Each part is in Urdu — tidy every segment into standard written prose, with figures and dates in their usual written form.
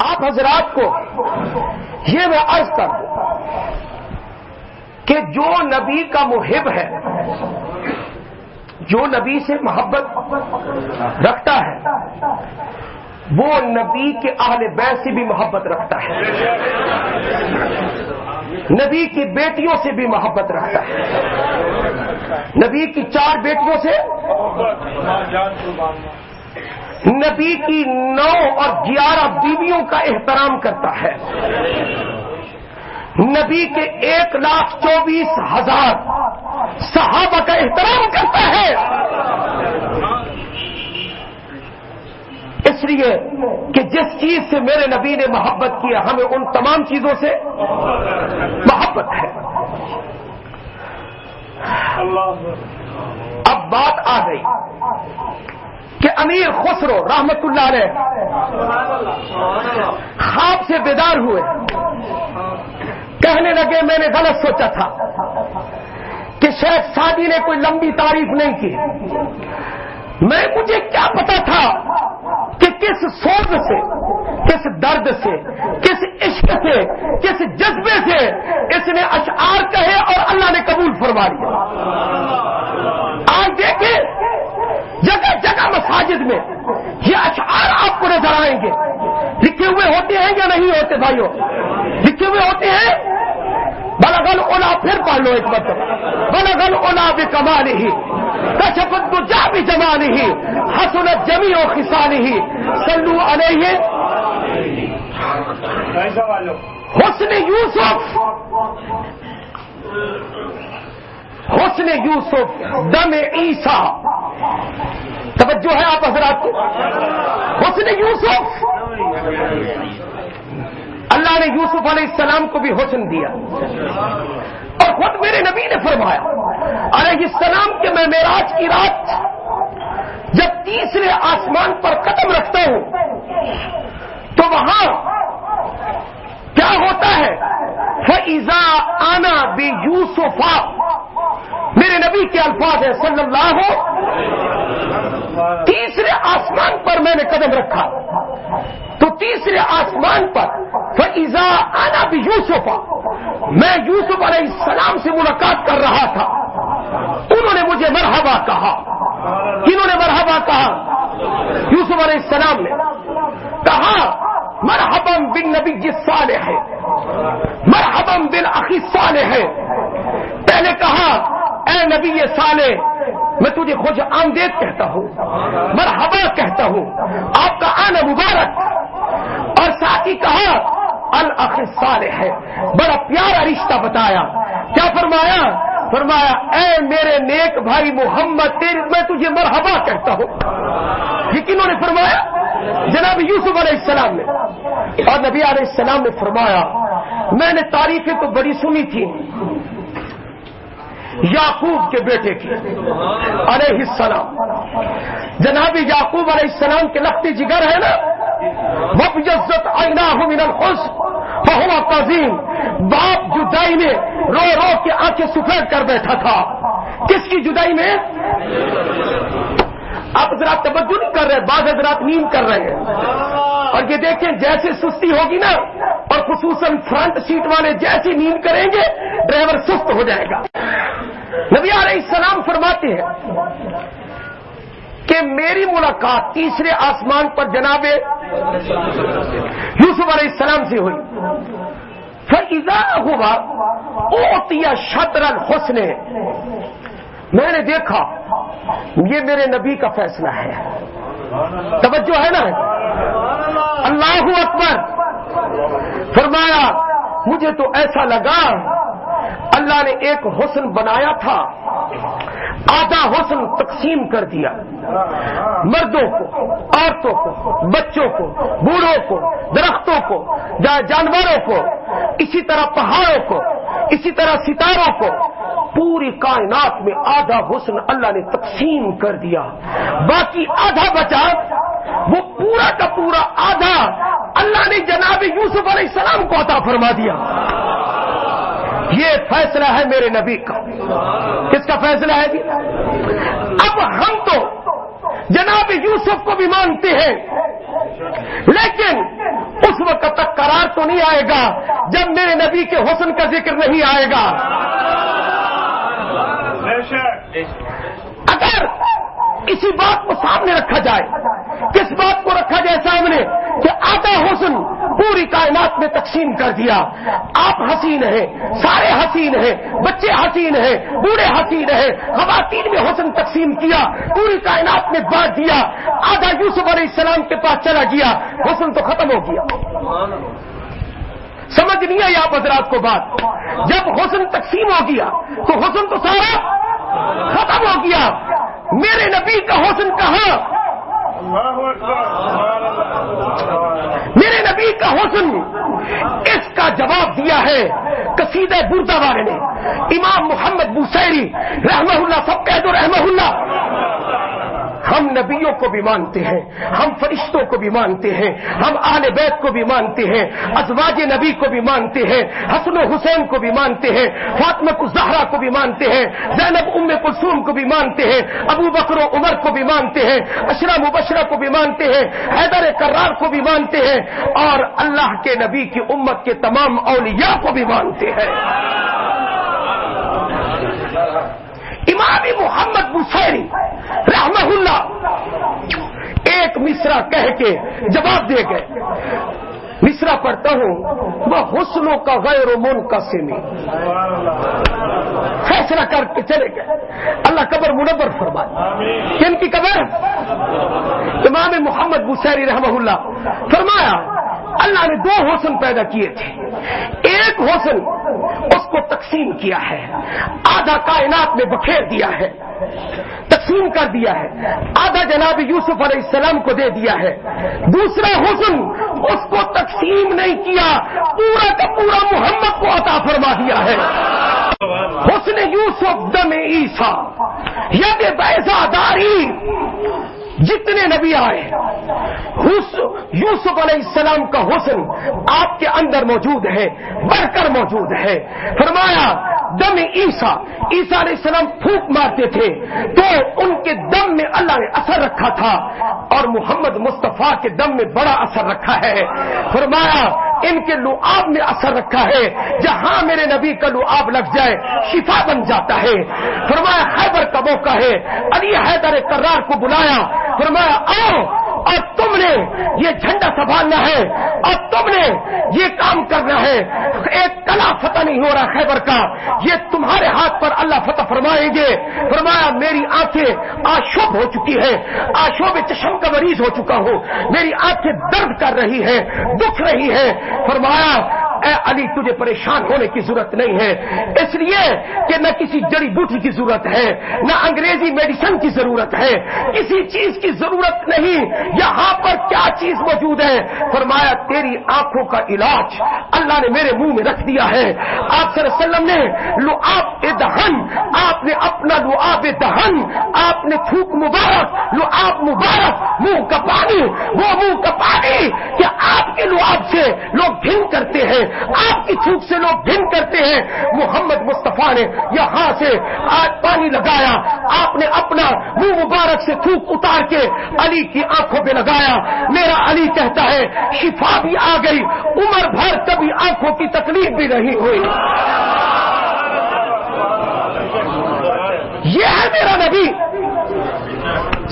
آپ حضرات کو یہ میں عرض کر دوں کہ جو نبی کا محب ہے، جو نبی سے محبت رکھتا ہے، وہ نبی کے اہل بیت سے بھی محبت رکھتا ہے، نبی کی بیٹیوں سے بھی محبت رکھتا ہے، نبی کی 4 بیٹیوں سے، نبی کی 9 اور 11 بیویوں کا احترام کرتا ہے، نبی کے 1,24,000 صحابہ کا احترام کرتا ہے، اس لیے کہ جس چیز سے میرے نبی نے محبت کیا ہمیں ان تمام چیزوں سے محبت ہے۔ اب بات آ گئی کہ امیر خسرو رحمت اللہ علیہ خواب سے بیدار ہوئے، کہنے لگے میں نے غلط سوچا تھا کہ شیخ سعدی نے کوئی لمبی تعریف نہیں کی، مجھے کیا پتا تھا کہ کس سوز سے، کس درد سے، کس عشق سے، کس جذبے سے اس نے اشعار کہے اور اللہ نے قبول فرما لیا۔ آج دیکھیں جگہ جگہ مساجد میں یہ اشعار آپ کو نظر آئیں گے، لکھے ہوئے ہوتے ہیں یا نہیں ہوتے بھائیوں؟ لکھے ہوئے ہوتے ہیں۔ بلغ العلا، پھر پڑھ لو ایک مرتبہ، بلغ العلا بکمالہ کشف الدجی بجمالہ حسنت جمیع خصالہ صلوا علیہ۔ حسن یوسف، حسن یوسف دم عیسیٰ، توجہ ہے آپ حضرات کو؟ حسن یوسف، اللہ نے یوسف علیہ السلام کو بھی حسن دیا، اور خود میرے نبی نے فرمایا علیہ السلام کہ میں معراج کی رات جب تیسرے آسمان پر قدم رکھتا ہوں تو وہاں کیا ہوتا ہے؟ فَإِذَا أَنَا بِيُوسُفَ، میرے نبی کے الفاظ ہیں صلی اللہ، تیسرے آسمان پر میں نے قدم رکھا تو تیسرے آسمان پر فَإِذَا أَنَا بِيُوسُفَ، میں یوسف علیہ السلام سے ملاقات کر رہا تھا، انہوں نے مجھے مرحبا کہا۔ کنہوں نے مرحبا کہا؟ یوسف علیہ السلام نے کہا مرحبا بالنبی الصالح، مرحبا بالاخ الصالح۔ پہلے کہا اے نبی صالح، میں تجھے خوش آمدید کہتا ہوں، مرحبا کہتا ہوں، آپ کا آنا مبارک، اور ساتھ ہی کہا الاخ الصالح ہے، بڑا پیارا رشتہ بتایا۔ کیا فرمایا؟ فرمایا اے میرے نیک بھائی محمد، میں تجھے مرحبا کہتا ہوں۔ یہ کنہوں نے فرمایا؟ جناب یوسف علیہ السلام نے۔ اور نبی علیہ السلام نے فرمایا میں نے تعریفیں تو بڑی سنی تھی یعقوب کے بیٹے کی علیہ السلام، جناب یعقوب علیہ السلام کے لخت جگر ہے نا، وَابْيَضَّتْ عَيْنَاهُ مِنَ الْحُزْنِ فَهُوَ كَظِيمٌ، باپ جدائی میں رو رو کے آنکھیں سفید کر بیٹھا تھا۔ کس کی جدائی میں؟ آپ حضرات توجہ نہیں کر رہے، بعض حضرات نیند کر رہے ہیں، اور یہ دیکھیں جیسے سستی ہوگی نا، اور خصوصاً فرنٹ سیٹ والے جیسے نیند کریں گے ڈرائیور سست ہو جائے گا۔ نبی علیہ السلام فرماتے ہیں کہ میری ملاقات تیسرے آسمان پر جناب یوسف علیہ السلام سے ہوئی، فَإِذَا هُوَ أُعْطِيَ شَطْرَ الْحُسْنِ، میں نے دیکھا یہ میرے نبی کا فیصلہ ہے۔ توجہ ہے نا؟ اللہ اکبر۔ فرمایا مجھے تو ایسا لگا اللہ نے ایک حسن بنایا تھا، آدھا حسن تقسیم کر دیا، مردوں کو، عورتوں کو، بچوں کو، بوڑھوں کو، درختوں کو، جانوروں کو، اسی طرح پہاڑوں کو، اسی طرح ستاروں کو، پوری کائنات میں آدھا حسن اللہ نے تقسیم کر دیا، باقی آدھا بچا، وہ پورا کا پورا آدھا اللہ نے جناب یوسف علیہ السلام کو عطا فرما دیا۔ یہ فیصلہ ہے میرے نبی کا۔ کس کا فیصلہ ہے جی؟ اب ہم تو جناب یوسف کو بھی مانتے ہیں، لیکن اس وقت تک قرار تو نہیں آئے گا جب میرے نبی کے حسن کا ذکر نہیں آئے گا۔ اگر کسی بات کو سامنے رکھا جائے، کس بات کو رکھا جائے سامنے کہ آدھا حسن پوری کائنات میں تقسیم کر دیا، آپ حسین ہیں، سارے حسین ہیں، بچے حسین ہیں، بوڑھے حسین ہیں، خواتین میں حسن تقسیم کیا، پوری کائنات میں بانٹ دیا، آدھا یوسف علیہ السلام کے پاس چلا گیا، حسن تو ختم ہو گیا۔ سمجھ نہیں آئی آپ حضرات کو بات؟ جب حسن تقسیم ہو گیا تو حسن تو سارا ختم ہو گیا۔ میرے نبی کا حسن کہاں؟ میرے نبی کا حسن، اس کا جواب دیا ہے قصیدہ بردہ والے نے، امام محمد بوصیری رحمہ اللہ، سب کہہ دو رحمہ اللہ۔ ہم نبیوں کو بھی مانتے ہیں، ہم فرشتوں کو بھی مانتے ہیں، ہم اہل بیت کو بھی مانتے ہیں، ازواج نبی کو بھی مانتے ہیں، حسن و حسین کو بھی مانتے ہیں، فاطمہ الزہرا کو بھی مانتے ہیں، زینب ام کلثوم کو بھی مانتے ہیں، ابو بکر و عمر کو بھی مانتے ہیں، عشرہ مبشرہ کو بھی مانتے ہیں، حیدر کرار کو بھی مانتے ہیں، اور اللہ کے نبی کی امت کے تمام اولیاء کو بھی مانتے ہیں۔ امام محمد بوصیری رحمہ اللہ ایک مصرع کہہ کے جواب دے گئے، مصرع پڑھتا ہوں، وہ حسنوں کا غیر منقسم، فیصلہ کر کے چلے گئے۔ اللہ قبر منور فرمائے، کن کی قبر؟ امام محمد بوصیری رحمہ اللہ۔ فرمایا اللہ نے دو حسن پیدا کیے تھے، ایک حسن اس کو تقسیم کیا ہے، آدھا کائنات میں بکھیر دیا ہے، تقسیم کر دیا ہے، آدھا جناب یوسف علیہ السلام کو دے دیا ہے۔ دوسرا حسن اس کو تقسیم نہیں کیا، پورا کا پورا محمد کو عطا فرما دیا ہے۔ حسن یوسف دم عیسیٰ ید بیضا داری، جتنے نبی آئے یوسف علیہ السلام کا حسن آپ کے اندر موجود ہے، بڑھ کر موجود ہے۔ فرمایا دم عیسیٰ، عیسیٰ علیہ السلام پھونک مارتے تھے تو ان کے دم میں اللہ نے اثر رکھا تھا، اور محمد مصطفیٰ کے دم میں بڑا اثر رکھا ہے۔ فرمایا ان کے لعاب میں اثر رکھا ہے، جہاں میرے نبی کا لعاب لگ جائے شفا بن جاتا ہے۔ فرمایا خیبر کا موقع ہے، علی حیدر کرار کو بلایا، فرمایا آؤ، اور تم نے یہ جھنڈا سنبھالنا ہے، اور تم نے یہ کام کرنا ہے، ایک کلا فتح نہیں ہو رہا خیبر کا، یہ تمہارے ہاتھ پر اللہ فتح فرمائیں گے۔ فرمایا میری آنکھیں آشوب ہو چکی ہے، آشوب چشم کا مریض ہو چکا ہوں، میری آنکھیں درد کر رہی ہے، دکھ رہی ہے۔ فرمایا اے علی تجھے پریشان ہونے کی ضرورت نہیں ہے، اس لیے کہ نہ کسی جڑی بوٹی کی ضرورت ہے، نہ انگریزی میڈیسن کی ضرورت ہے، کسی چیز کی ضرورت نہیں، یہاں پر کیا چیز موجود ہے؟ فرمایا تیری آنکھوں کا علاج اللہ نے میرے منہ میں رکھ دیا ہے۔ آپ صلی اللہ علیہ وسلم نے لعاب دہن، آپ نے اپنا لعاب دہن، آپ نے تھوک مبارک، لعاب مبارک، منہ کا پانی، وہ منہ کا پانی کہ آپ کے لعاب سے لوگ گھن کرتے ہیں، آپ کی تھوک سے لوگ گھن کرتے ہیں، محمد مصطفیٰ نے یہاں سے آج پانی لگایا، آپ نے اپنا منہ مبارک سے تھوک اتار کے علی کی آنکھوں پہ لگایا، میرا علی کہتا ہے شفا بھی آ گئی، عمر بھر کبھی آنکھوں کی تکلیف بھی نہیں ہوئی۔ یہ ہے میرا نبی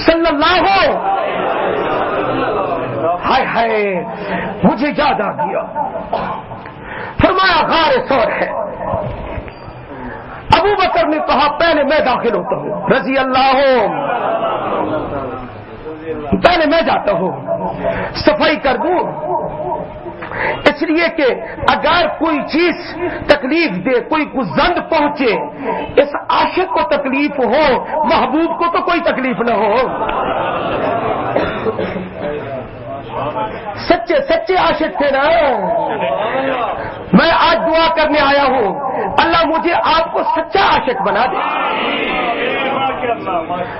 صلی اللہ، ہائے ہائے مجھے یاد آ گیا۔ فرمایا غار ثور ہے، ابو بکر نے کہا پہلے میں داخل ہوتا ہوں، رضی اللہ پہلے میں جاتا ہوں، صفائی کر دوں، اس لیے کہ اگر کوئی چیز تکلیف دے، کوئی زند پہنچے، اس عاشق کو تکلیف ہو، محبوب کو تو کوئی تکلیف نہ ہو۔ سچے سچے عاشق تھے نا۔ میں آج دعا کرنے آیا ہوں اللہ مجھے آپ کو سچا عاشق بنا دے۔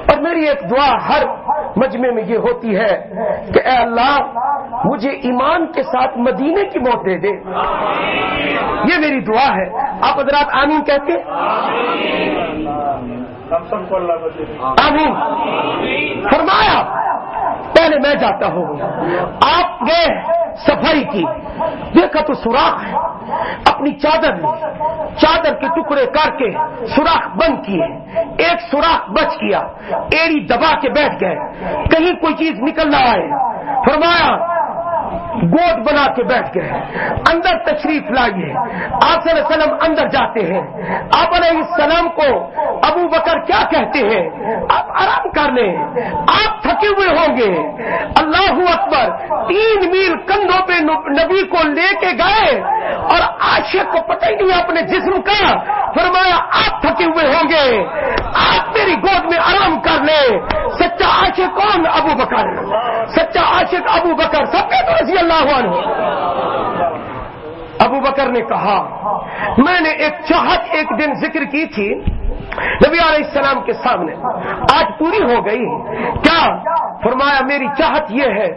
اور میری ایک دعا ہر مجمع میں یہ ہوتی ہے کہ اے اللہ مجھے ایمان کے ساتھ مدینے کی موت دے دے، یہ میری دعا ہے۔ آپ حضرات آمین کہتے؟ آمین۔ فرمایا پہلے میں جاتا ہوں، آپ گئے صفائی کی، دیکھا تو سوراخ ہے، اپنی چادر لی، چادر کے ٹکڑے کر کے سوراخ بند کیے، ایک سوراخ بچ گیا، ایڑی دبا کے بیٹھ گئے کہیں کوئی چیز نکل نہ آئے، فرمایا گوٹ بنا کے بیٹھ گئے، اندر تشریف لائیے، آپ صلی اللہ علیہ وسلم اندر جاتے ہیں، آپ علیہ السلام کو ابو بکر کیا کہتے ہیں، آپ آرام کر لیں، آپ تھکے ہوئے ہوں گے، اللہ اکبر، 3 میل کندھوں پہ نبی کو لے کے گئے اور عاشق کو پتہ ہی نہیں اپنے جسم کا، فرمایا آپ تھکے ہوئے ہوں گے، آپ میری گود میں آرام کر لیں۔ سچا عاشق کون؟ ابو بکر، سچا عاشق ابو بکر، سب کے تو رضی اللہ عنہ۔ ابو بکر نے کہا میں نے ایک چاہت ایک دن ذکر کی تھی نبی علیہ السلام کے سامنے، آج پوری ہو گئی، کیا؟ فرمایا میری چاہت یہ ہے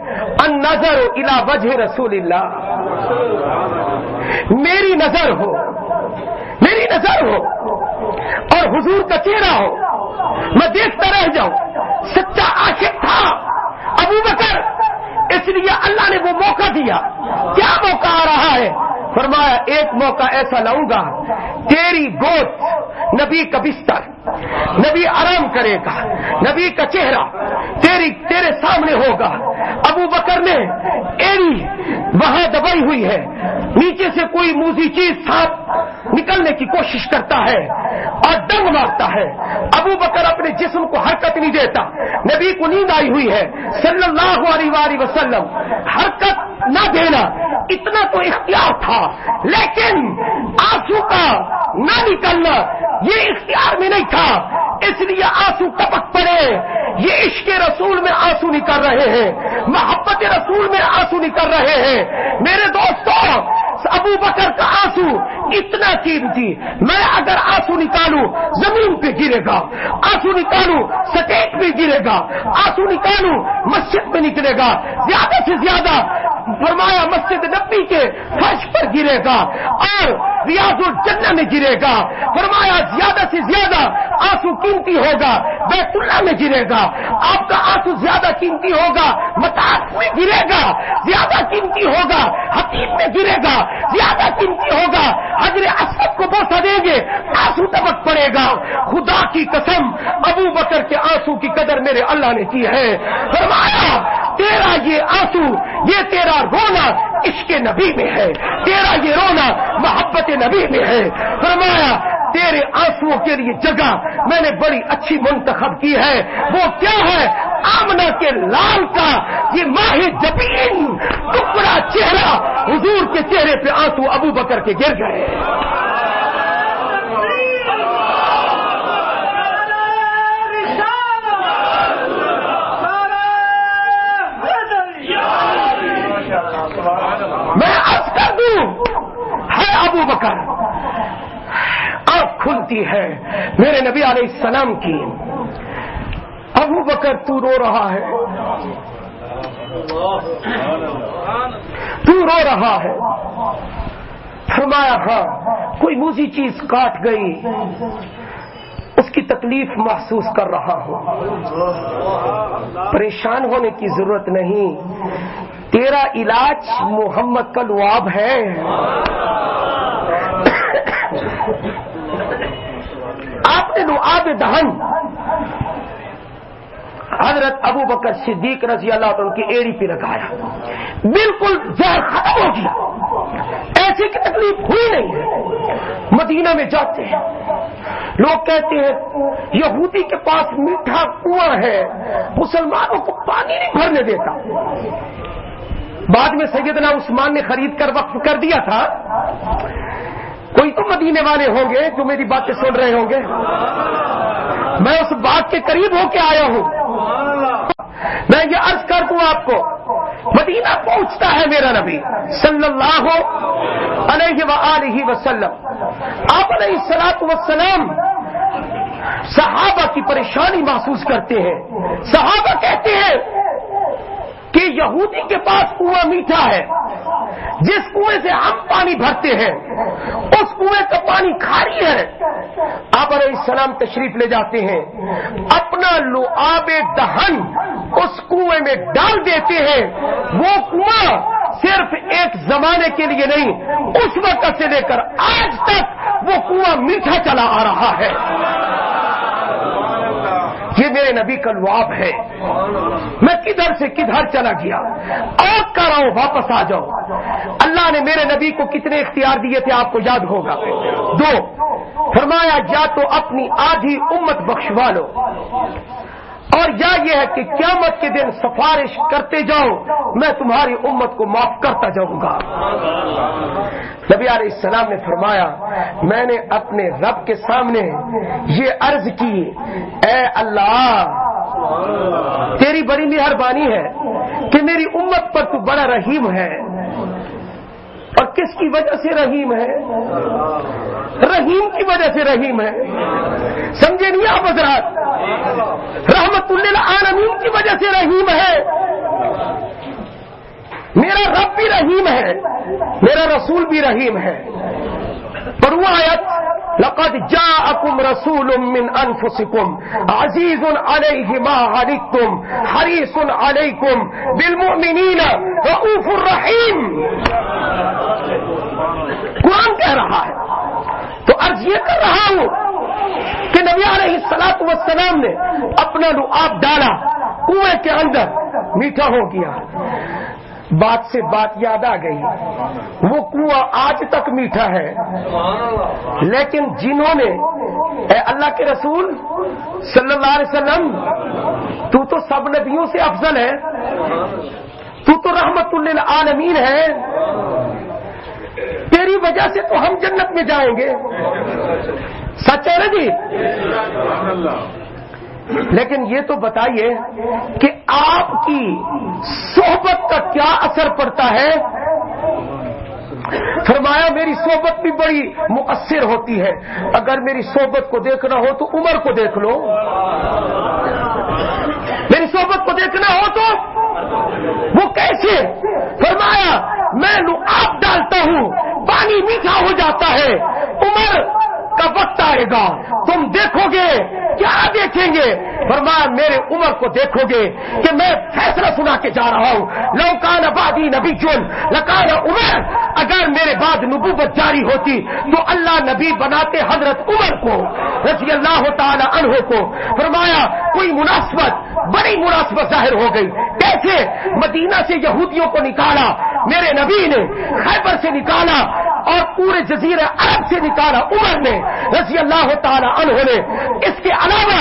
النظر الی وجہ رسول اللہ، میری نظر ہو، میری نظر ہو اور حضور کا چہرہ ہو، میں دیکھتا رہ جاؤں۔ سچا عاشق تھا ابو بکر، اس لیے اللہ نے وہ موقع دیا۔ کیا موقع آ رہا ہے؟ فرمایا ایک موقع ایسا لاؤں گا، تیری گود نبی کا بستر، نبی آرام کرے گا، نبی کا چہرہ تیرے سامنے ہوگا۔ ابو بکر نے ایڑی وہاں دبائی ہوئی ہے، نیچے سے کوئی موذی چیز سانپ نکلنے کی کوشش کرتا ہے اور ڈنگ مارتا ہے، ابو بکر اپنے جسم کو حرکت نہیں دیتا، نبی کو نیند آئی ہوئی ہے صلی اللہ علیہ وآلہ وسلم، حرکت نہ دینا اتنا تو اختیار تھا، لیکن آنسو کا نہ نکلنا یہ اختیار میں نہیں تھا، اس لیے آنسو ٹپک پڑے۔ یہ عشق رسول میں آنسو نکل رہے ہیں، محبت رسول میں آنسو نکل رہے ہیں۔ میرے دوستوں، ابو بکر کا آنسو اتنا قیمتی، میں اگر آنسو نکالوں زمین پہ گرے گا، آنسو نکالوں سٹیٹ پہ گرے گا، آنسو نکالوں مسجد میں نکلے گا، زیادہ سے زیادہ فرمایا مسجد نبی کے فرش پر گرے گا اور ریاض الجنہ میں گرے گا، فرمایا زیادہ سے زیادہ آنسو قیمتی ہوگا بیت اللہ میں گرے گا، آپ کا آنسو زیادہ قیمتی ہوگا مطاف میں گرے گا، زیادہ قیمتی ہوگا حتیم میں گرے گا، زیادہ قیمتی ہوگا حجر اسود کو بوسہ دیں گے، آنسو ٹپک پڑے گا۔ خدا کی قسم ابو بکر کے آنسو کی قدر میرے اللہ نے کی ہے، فرمایا تیرا یہ آنسو، یہ تیرا رونا عشق نبی میں ہے، تیرا یہ رونا محبت نبی میں ہے، فرمایا تیرے آنسوؤں کے لیے جگہ میں نے بڑی اچھی منتخب کی ہے، وہ کیا ہے؟ آمنہ کے لال کا یہ ماہ جبین ٹکڑا چہرہ، حضور کے چہرے پہ آنسو ابو بکر کے گر گئے۔ میں عرض کر دوں ہے ابو بکر، آنکھ کھلتی ہے میرے نبی علیہ السلام کی، ابو بکر تو رو رہا ہے، تو رو رہا ہے، فرمایا ہاں کوئی موذی چیز کاٹ گئی، اس کی تکلیف محسوس کر رہا ہوں، پریشان ہونے کی ضرورت نہیں، تیرا علاج محمد کا لعاب ہے۔ آپ نے لعاب دہن حضرت ابو بکر صدیق رضی اللہ عنہ کی ایڑی پہ لگایا، بالکل زہر ختم ہو گیا، ایسی کی تکلیف ہوئی نہیں ہے۔ مدینہ میں جاتے ہیں، لوگ کہتے ہیں یہودی کے پاس میٹھا کنواں ہے، مسلمانوں کو پانی نہیں بھرنے دیتا، بعد میں سیدنا عثمان نے خرید کر وقف کر دیا تھا۔ کوئی تو مدینے والے ہوں گے جو میری باتیں سن رہے ہوں گے، میں اس بات کے قریب ہو کے آیا ہوں، میں یہ عرض کر دوں آپ کو، مدینہ پہنچتا ہے میرا نبی صلی اللہ علیہ وآلہ وسلم، آپ علیہ الصلوۃ والسلام صحابہ کی پریشانی محسوس کرتے ہیں، صحابہ کہتے ہیں کہ یہودی کے پاس کنواں میٹھا ہے، جس کنویں سے ہم پانی بھرتے ہیں اس کنویں کا پانی کھاری ہے۔ آپ علیہ السلام تشریف لے جاتے ہیں، اپنا لعاب دہن اس کنویں میں ڈال دیتے ہیں، وہ کنواں صرف ایک زمانے کے لیے نہیں، اس وقت سے لے کر آج تک وہ کنواں میٹھا چلا آ رہا ہے۔ یہ میرے نبی کا لعاب ہے۔ میں کدھر سے کدھر چلا گیا، اور کر رہا ہوں واپس آ جاؤ۔ اللہ نے میرے نبی کو کتنے اختیار دیے تھے آپ کو یاد ہوگا؟ 2۔ فرمایا یا تو اپنی آدھی امت بخشوا لو، اور یا یہ ہے کہ قیامت کے دن سفارش کرتے جاؤ، میں تمہاری امت کو معاف کرتا جاؤں گا۔ نبی علیہ السلام نے فرمایا میں نے اپنے رب کے سامنے یہ عرض کی، اے اللہ تیری بڑی مہربانی ہے کہ میری امت پر تو بڑا رحیم ہے۔ اور کس کی وجہ سے رحیم ہے؟ رحیم کی وجہ سے رحیم ہے، سمجھے نہیں آپ حضرات؟ رحمت للعالمین کی وجہ سے رحیم ہے۔ میرا رب بھی رحیم ہے، میرا رسول بھی رحیم ہے۔ پڑھو آیت، لقد جاءکم رسول من انفسکم عزیز علیہ ما عنتم حریص علیکم بالمؤمنین رؤوف الرحیم۔ قرآن کہہ رہا ہے، تو عرض یہ کر رہا ہوں کہ نبی علیہ الصلوۃ والسلام نے اپنا لعاب ڈالا، کنویں کے اندر میٹھا ہو گیا۔ بات سے بات یاد آ گئی، وہ کنواں آج تک میٹھا ہے، لیکن جنہوں نے اے اللہ کے رسول صلی اللہ علیہ وسلم تو سب نبیوں سے افضل ہے، تو رحمت للعالمین ہے، تیری وجہ سے تو ہم جنت میں جائیں گے، سچ ہے نا جی؟ لیکن یہ تو بتائیے کہ آپ کی صحبت کا کیا اثر پڑتا ہے؟ فرمایا میری صحبت بھی بڑی مؤثر ہوتی ہے۔ اگر میری صحبت کو دیکھنا ہو تو عمر کو دیکھ لو، میری صحبت کو دیکھنا ہو تو وہ کیسے؟ فرمایا میں لعاب ڈالتا ہوں، پانی میٹھا ہو جاتا ہے، عمر کا وقت آئے گا تم دیکھو گے، کیا دیکھیں گے؟ فرمایا میرے عمر کو دیکھو گے کہ میں فیصلہ سنا کے جا رہا ہوں، لو کان بعدی نبی لکان عمر، اگر میرے بعد نبوت جاری ہوتی تو اللہ نبی بناتے حضرت عمر کو رضی اللہ تعالی عنہ کو۔ فرمایا کوئی مناسبت، بڑی مناسبت ظاہر ہو گئی۔ کیسے؟ مدینہ سے یہودیوں کو نکالا میرے نبی نے، خیبر سے نکالا اور پورے جزیرہ عرب سے نکالا عمر نے رضی اللہ تعالی عنہ نے۔ اس کے علاوہ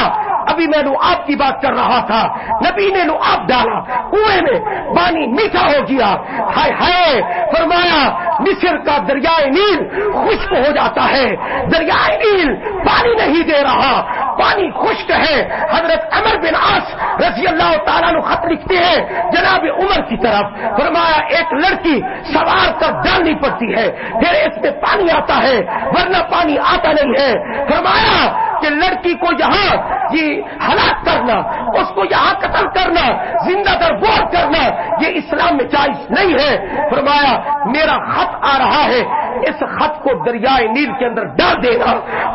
ابھی میں لعاب کی بات کر رہا تھا، نبی نے لعاب ڈالا، کنویں میں پانی میٹھا ہو گیا، ہائے ہائے، فرمایا مصر کا دریائے نیل خشک ہو جاتا ہے، دریائے نیل پانی نہیں دے رہا، پانی خشک ہے۔ حضرت عمر بن عاص رضی اللہ تعالیٰ عنہ خط لکھتے ہیں جناب عمر کی طرف، فرمایا ایک لڑکی سوار کر ڈالنی پڑتی ہے، پھر اس میں پانی آتا ہے ورنہ پانی آتا نہیں ہے۔ فرمایا کہ لڑکی کو یہاں ہلاک کرنا، اس کو یہاں قتل کرنا، زندہ درگور کرنا، یہ اسلام میں جائز نہیں ہے۔ فرمایا میرا خط آ رہا ہے، اس خط کو دریائے نیل کے اندر ڈال دینا۔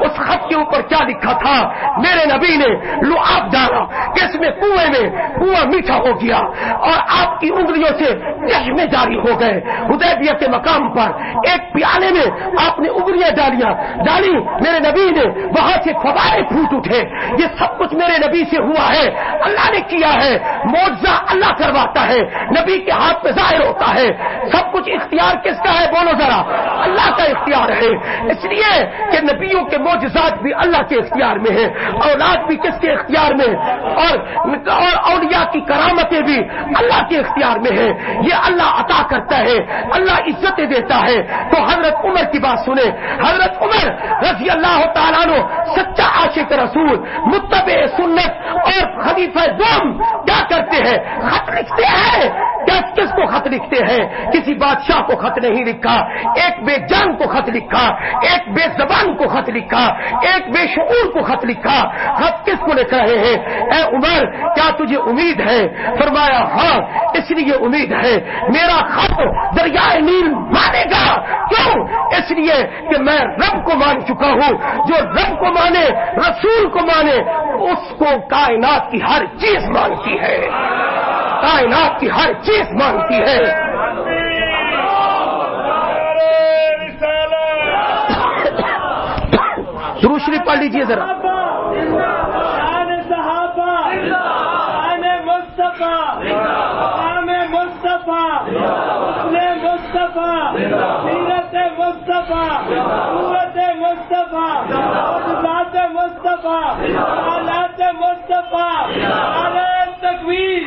اس خط کے اوپر کیا لکھا تھا؟ میرے نبی نے لعاب ڈالا کہ اس میں کنواں میٹھا ہو گیا اور آپ کی انگلیوں سے چشمے جاری ہو گئے۔ حدیبیہ کے مقام پر ایک پیالے میں آپ نے انگلیاں ڈالی، میرے نبی نے وہاں سے فوارے پھوٹ اٹھے۔ یہ سب کچھ میرے نبی سے ہوا ہے، اللہ نے کیا ہے، معجزہ اللہ کرواتا ہے، نبی کے ہاتھ پہ ظاہر ہوتا ہے۔ سب کچھ اختیار کس کا ہے بولو ذرا؟ اللہ کا اختیار ہے، اس لیے کہ نبیوں کے معجزات بھی اللہ کے اختیار میں ہیں، اولاد بھی کس کے اختیار میں، اور اولیاء کی کرامتیں بھی اللہ کے اختیار میں ہیں۔ یہ اللہ عطا کرتا ہے، اللہ عزتیں دیتا ہے۔ تو حضرت عمر کی بات سنیں، حضرت عمر رضی اللہ تعالیٰ عنہ سچا عاشق رسول، متبع سنت اور خلیفہ دوم کیا کرتے ہیں؟ خط لکھتے ہیں۔ کس کو خط لکھتے ہیں؟ کسی بادشاہ کو خط نہیں لکھا، ایک بے جان کو خط لکھا، ایک بے زبان کو خط لکھا، ایک بے شعور کو خط لکھا۔ خط کس کو لکھ رہے ہیں؟ اے عمر کیا تجھے امید ہے؟ فرمایا ہاں اس لیے امید ہے، میرا خط دریائے نیل مانے گا۔ کیوں؟ اس لیے کہ میں رب کو مان چکا ہوں، جو رب کو مانے، رسول کو مانے، اس کو کائنات کی ہر چیز مانتی ہے، کائنات کی ہر چیز مانتی ہے۔ درود شریف پڑھ لیجئے ذرا. شان صحابہ، شان مصطفیٰ، مقام مصطفیٰ، حسن مصطفیٰ، سیرت مصطفیٰ، صورت مصطفیٰ، ذات مصطفیٰ، حالات مصطفیٰ. نعرہ تکبیر.